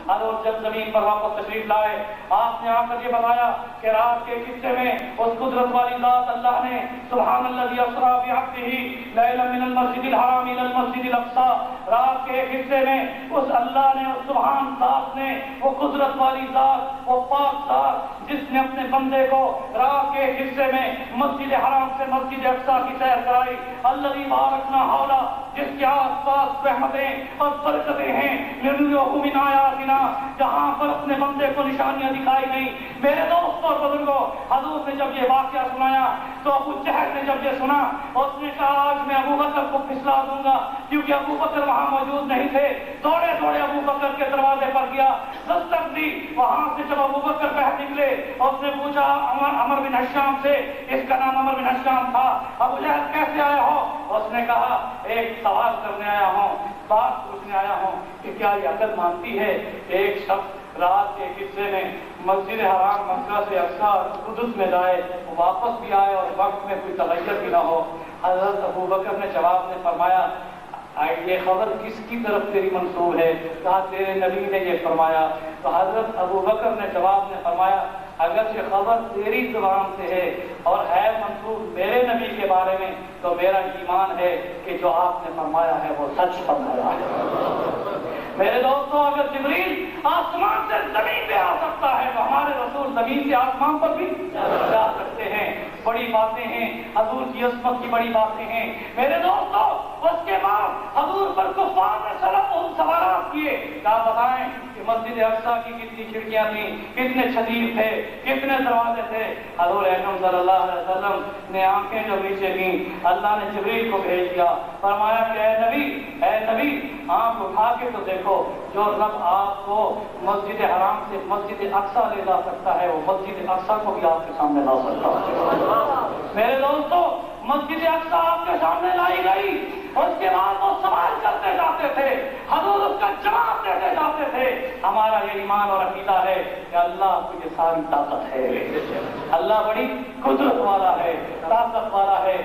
حضور جب زمین پر واپس تشریف لائے آپ نے آ کر یہ بتایا کہ رات کے حصے میں اس قدرت والی ذات اللہ نے سبحان الذی اسری بعبدہ لیلا من المسجد الحرام الى المسجد الاقصى، رات کے ایک حصے میں اس اللہ نے، اس سبحان ذات نے، وہ قدرت والی ذات، وہ پاک ذات جس نے اپنے بندے کو رات کے ایک حصے میں مسجد حرام سے مسجد اقصیٰ کی سیر کرائی، الذی بارکنا حولہ، جس کے آس پاس رحمتیں اور برکتیں ہیں، لنریہ من آیاتنا، جہاں پر اپنے بندے کو نشانیاں دکھائی گئی۔ میرے دوستوں اور بزرگوں، حضور نے جب یہ واقعہ سنایا تو ابو جہل نے جب یہ سنا اس نے کہا آج میں ابو بکر کو پھسلا دوں گا، کیونکہ ابو بکر وہاں موجود نہیں تھے۔ دوڑے دوڑے ابو بکر کے دروازے پر گیا، دستک دی، وہاں سے جب ابو بکر باہر نکلے اس نے پوچھا عمر بن ہشام سے، اس کا نام عمر بن ہشام تھا، ابو جہل کیسے آئے ہو؟ اس نے کہا ایک سوال کرنے آیا ہوں، بات پوچھنے آیا ہوں کہ کیا یہ عقل مانتی ہے ایک شخص رات کے حصے میں مسجد حرام مکہ سے اقصیٰ قدس میں جائے، واپس بھی آئے اور وقت میں کوئی تغیر بھی نہ ہو؟ حضرت ابو بکر نے جواب میں فرمایا یہ خبر کس کی طرف تیری منسوب ہے؟ کہا تیرے نبی نے یہ فرمایا۔ تو حضرت ابو بکر نے جواب میں فرمایا اگر یہ خبر تیری زبان سے ہے اور ہے منسوب میرے نبی کے بارے میں تو میرا ایمان ہے کہ جو آپ نے فرمایا ہے وہ سچ فرمایا ہے۔ میرے دوستوں، اگر جبریل آسمان سے زمین پہ آ سکتا ہے تو ہمارے رسول زمین سے آسمان پر بھی جا سکتے ہیں۔ بڑی باتیں ہیں، حضور کی عظمت کی بڑی باتیں ہیں۔ میرے دوستوں، اس کے بعد حضور پر کفار نے سوالات کیے، کیا بتائیں کہ مسجد اقصیٰ کی کتنی کھڑکیاں تھیں، کتنے چھتیر تھے، کتنے دروازے تھے۔ حضور اکرم صلی اللہ علیہ وسلم نے آنکھیں جب نیچے کی، اللہ نے جبریل کو بھیج دیا، فرمایا کہ اے نبی آنکھ اٹھا کے تو دیکھو، جو رب آپ کو مسجد حرام سے مسجد اقصیٰ لے جا سکتا ہے وہ مسجد اقصیٰ کو بھی آپ کے سامنے لا سکتا ہے۔ میرے دوستوں، مسجد اقصیٰ آپ کے سامنے لائی گئی، اس کے بعد وہ سوال کرتے جاتے تھے، حضور اس کا جواب دیتے جاتے تھے۔ ہمارا یہ ایمان اور عقیدہ ہے کہ اللہ کی یہ ساری طاقت ہے، اللہ بڑی قدرت والا ہے، طاقت والا ہے۔